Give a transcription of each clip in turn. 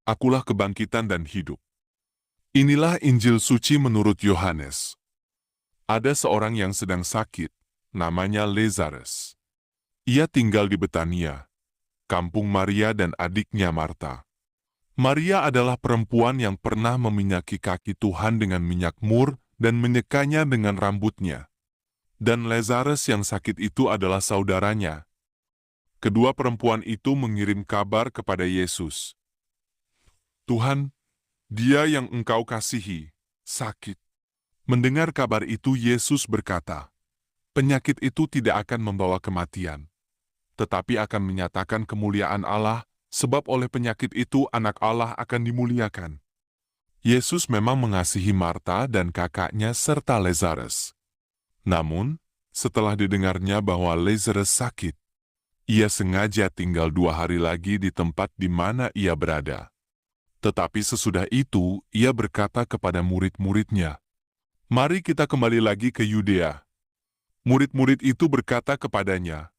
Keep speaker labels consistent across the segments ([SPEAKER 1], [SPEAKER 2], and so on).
[SPEAKER 1] Akulah kebangkitan dan hidup. Inilah Injil suci menurut Yohanes. Ada seorang yang sedang sakit, namanya Lazarus. Ia tinggal di Betania, kampung Maria dan adiknya Marta. Maria adalah perempuan yang pernah meminyaki kaki Tuhan dengan minyak mur dan menyekanya dengan rambutnya. Dan Lazarus yang sakit itu adalah saudaranya. Kedua perempuan itu mengirim kabar kepada Yesus. Tuhan, dia yang engkau kasihi, sakit. Mendengar kabar itu, Yesus berkata, penyakit itu tidak akan membawa kematian, tetapi akan menyatakan kemuliaan Allah, sebab oleh penyakit itu anak Allah akan dimuliakan. Yesus memang mengasihi Marta dan kakaknya serta Lazarus. Namun, setelah didengarnya bahwa Lazarus sakit, ia sengaja tinggal 2 hari lagi di tempat di mana ia berada. Tetapi sesudah itu, ia berkata kepada murid-muridnya, "Mari kita kembali lagi ke Yudea." Murid-murid itu berkata kepadanya,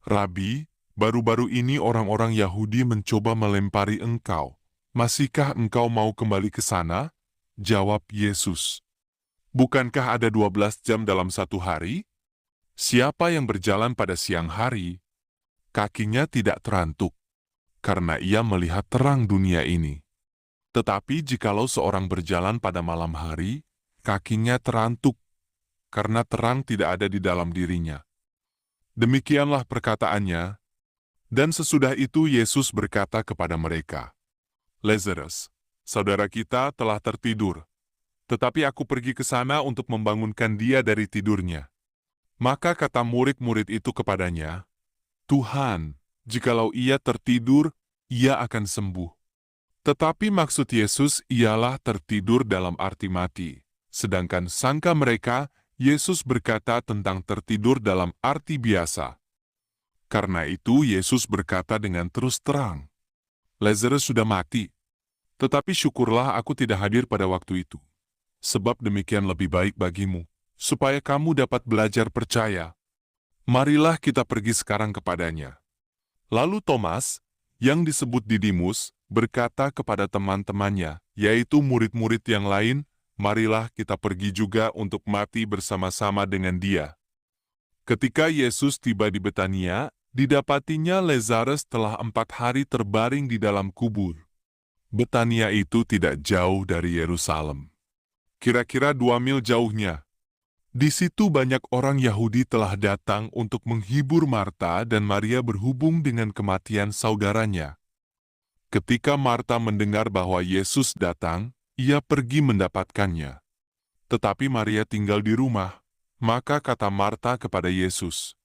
[SPEAKER 1] "Rabi, baru-baru ini orang-orang Yahudi mencoba melempari engkau. Masihkah engkau mau kembali ke sana?" Jawab Yesus, "Bukankah ada 12 jam dalam satu hari? Siapa yang berjalan pada siang hari, kakinya tidak terantuk, karena ia melihat terang dunia ini. Tetapi jikalau seorang berjalan pada malam hari, kakinya terantuk, karena terang tidak ada di dalam dirinya." Demikianlah perkataannya, dan sesudah itu Yesus berkata kepada mereka, "Lazarus, saudara kita telah tertidur, tetapi aku pergi ke sana untuk membangunkan dia dari tidurnya." Maka kata murid-murid itu kepadanya, "Tuhan, jikalau ia tertidur, ia akan sembuh." Tetapi maksud Yesus ialah tertidur dalam arti mati. Sedangkan sangka mereka, Yesus berkata tentang tertidur dalam arti biasa. Karena itu Yesus berkata dengan terus terang, "Lazarus sudah mati, tetapi syukurlah aku tidak hadir pada waktu itu. Sebab demikian lebih baik bagimu, supaya kamu dapat belajar percaya. Marilah kita pergi sekarang kepadanya." Lalu Thomas, yang disebut Didimus, berkata kepada teman-temannya, yaitu murid-murid yang lain, "Marilah kita pergi juga untuk mati bersama-sama dengan dia." Ketika Yesus tiba di Betania, didapatinya Lazarus telah 4 hari terbaring di dalam kubur. Betania itu tidak jauh dari Yerusalem, kira-kira 2 mil jauhnya. Di situ banyak orang Yahudi telah datang untuk menghibur Marta dan Maria berhubung dengan kematian saudaranya. Ketika Marta mendengar bahwa Yesus datang, ia pergi mendapatkannya. Tetapi Maria tinggal di rumah. Maka kata Marta kepada Yesus,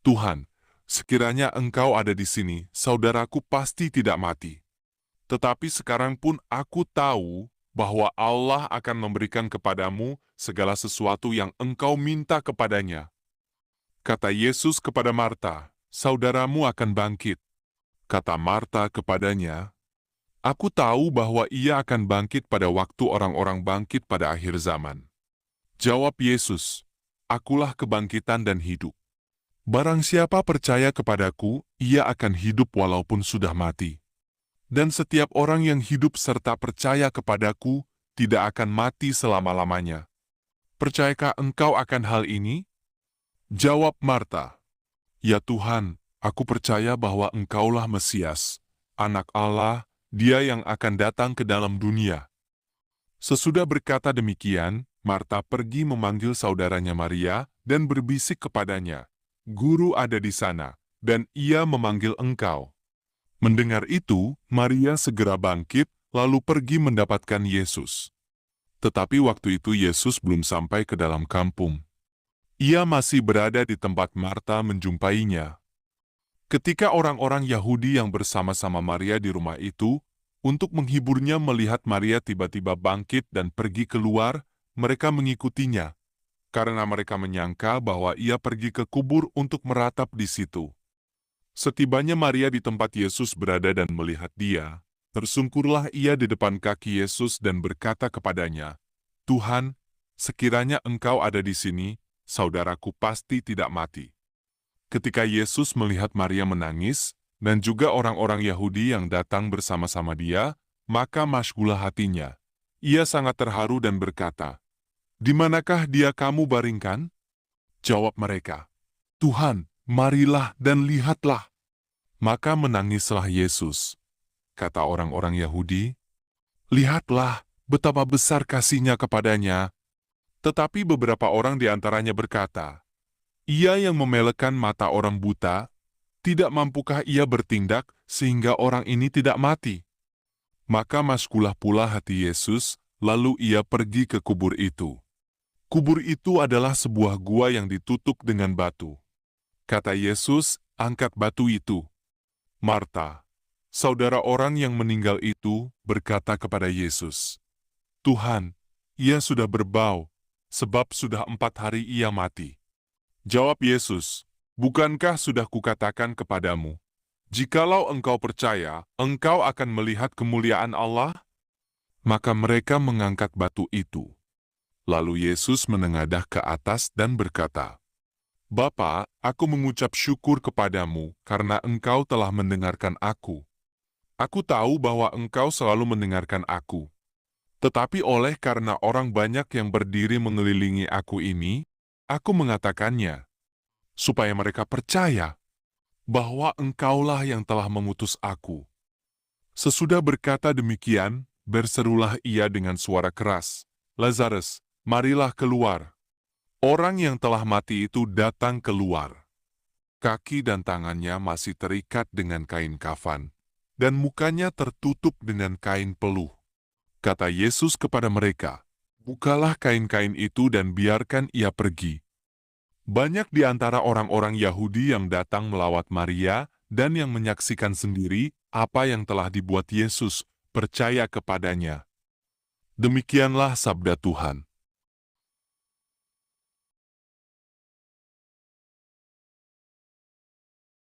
[SPEAKER 1] "Tuhan, sekiranya engkau ada di sini, saudaraku pasti tidak mati. Tetapi sekarang pun aku tahu bahwa Allah akan memberikan kepadamu segala sesuatu yang engkau minta kepadanya." Kata Yesus kepada Marta, "Saudaramu akan bangkit." Kata Marta kepadanya, "Aku tahu bahwa ia akan bangkit pada waktu orang-orang bangkit pada akhir zaman." Jawab Yesus, "Akulah kebangkitan dan hidup. Barang siapa percaya kepadaku, ia akan hidup walaupun sudah mati. Dan setiap orang yang hidup serta percaya kepadaku tidak akan mati selama-lamanya. Percayakah engkau akan hal ini?" Jawab Marta, "Ya Tuhan, aku percaya bahwa engkaulah Mesias, Anak Allah, Dia yang akan datang ke dalam dunia." Sesudah berkata demikian, Marta pergi memanggil saudaranya Maria dan berbisik kepadanya, "Guru ada di sana, dan ia memanggil engkau." Mendengar itu, Maria segera bangkit, lalu pergi mendapatkan Yesus. Tetapi waktu itu Yesus belum sampai ke dalam kampung. Ia masih berada di tempat Marta menjumpainya. Ketika orang-orang Yahudi yang bersama-sama Maria di rumah itu, untuk menghiburnya melihat Maria tiba-tiba bangkit dan pergi keluar, mereka mengikutinya, karena mereka menyangka bahwa ia pergi ke kubur untuk meratap di situ. Setibanya Maria di tempat Yesus berada dan melihat dia, tersungkurlah ia di depan kaki Yesus dan berkata kepadanya, "Tuhan, sekiranya engkau ada di sini, saudaraku pasti tidak mati." Ketika Yesus melihat Maria menangis, dan juga orang-orang Yahudi yang datang bersama-sama dia, maka masyghul hatinya. Ia sangat terharu dan berkata, "Di manakah dia kamu baringkan?" Jawab mereka, "Tuhan, marilah dan lihatlah." Maka menangislah Yesus. Kata orang-orang Yahudi, "Lihatlah betapa besar kasihnya kepadanya." Tetapi beberapa orang di antaranya berkata, "Ia yang memelekkan mata orang buta, tidak mampukah ia bertindak sehingga orang ini tidak mati?" Maka masyghul pula hati Yesus, lalu ia pergi ke kubur itu. Kubur itu adalah sebuah gua yang ditutup dengan batu. Kata Yesus, "Angkat batu itu." Marta, saudara orang yang meninggal itu, berkata kepada Yesus, "Tuhan, ia sudah berbau, sebab sudah 4 hari ia mati." Jawab Yesus, "Bukankah sudah kukatakan kepadamu, jikalau engkau percaya, engkau akan melihat kemuliaan Allah?" Maka mereka mengangkat batu itu. Lalu Yesus menengadah ke atas dan berkata, "Bapa, aku mengucap syukur kepadamu karena engkau telah mendengarkan aku. Aku tahu bahwa engkau selalu mendengarkan aku. Tetapi oleh karena orang banyak yang berdiri mengelilingi aku ini, aku mengatakannya, supaya mereka percaya bahwa engkaulah yang telah mengutus aku." Sesudah berkata demikian, berserulah ia dengan suara keras, "Lazarus, marilah keluar." Orang yang telah mati itu datang keluar. Kaki dan tangannya masih terikat dengan kain kafan, dan mukanya tertutup dengan kain peluh. Kata Yesus kepada mereka, "Bukalah kain-kain itu dan biarkan ia pergi." Banyak di antara orang-orang Yahudi yang datang melawat Maria dan yang menyaksikan sendiri apa yang telah dibuat Yesus percaya kepadanya. Demikianlah sabda Tuhan.